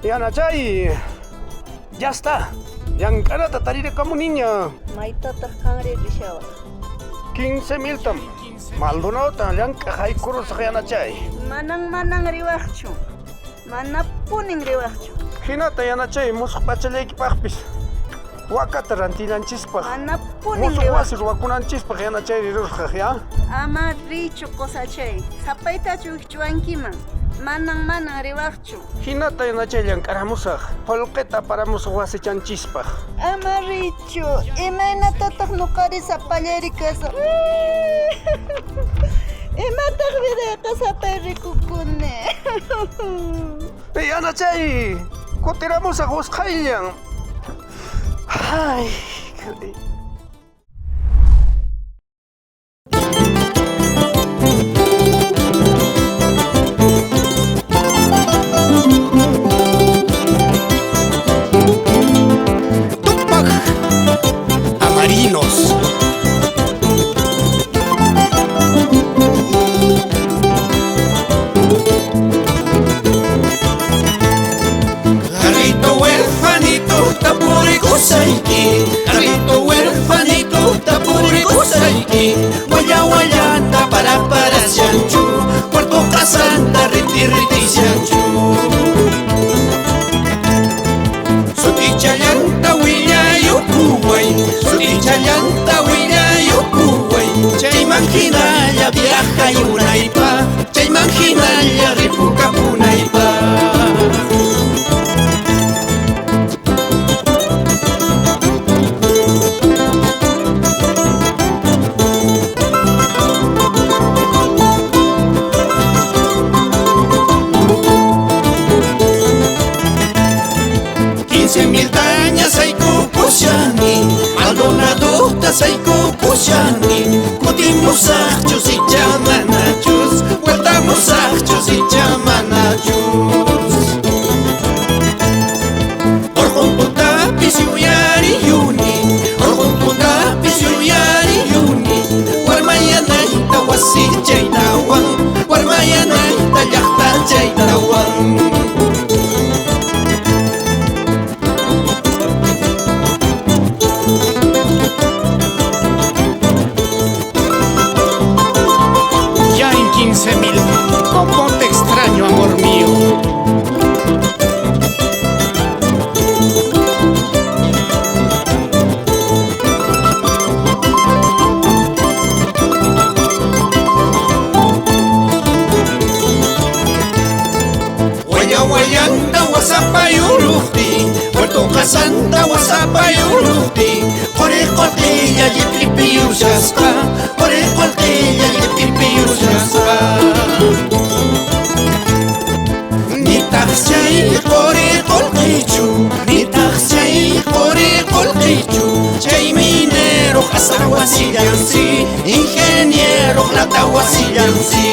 Yanachay, ya está. Yankarata tarire como niña. Maitata kangre rishawa. 15,000 tam. Maldonota, yanka haikuros yanachay. Manang riwakchu. Manapuning riwakchu. Hinata yanachay, musuq pachaleki paqpis. Wakata rantinanchispaq. Manapuning Musuq riwakchu. wasir wakunanchispaq yanachay rirurqaq ya. Ama richu cosachay. Sapaytachu chuankiman. Manang riwakchu. Hinata yanachay llank'aramusaq. Holqeta para musuq wasichanchispaq. Ama richu. Imaynatataq nuqari sapallayri kasa. Imataq vidayqa sapay rikukuni. Yanachay, kutiramusaq usqayllan. Ay, qué... Tupac Amarinos. Carrito huerfanito, tapurico saiki. Carrito huerfanito, tapurico saiki. Guaya guayanta para sianchu. Puerto Casanta, riti sianchu. Sutichayanta willayo kuway. Sutichayanta willayo kuway. Chaymanhinalla viaja yunaypa. Chaymanhinalla ripuka punaypa. Maldonadota saiko pushani. Kutimosaqchus y chamanachus. Vueltamosaqchus y chamanachus. Orjuntutapis yuyariyuni. Orjuntutapis yuyariyuni. Warmayanayta wasichaytawan. Warmayanayta llaqtachaytawan. ¿Cómo te extraño, amor mío? Guaya guayanta wasapayuruhti. Puerto Casanta wasapayuruhti. Qoreqolqilla yiqlipiyushasqa. Qoreqolqilla yiqlipiyushasqa. Nitaqchay qoreqolqichu. Nitaqchay qoreqolqichu. Chay minero qasar wasillansi. Ingeniero lata wasillansi.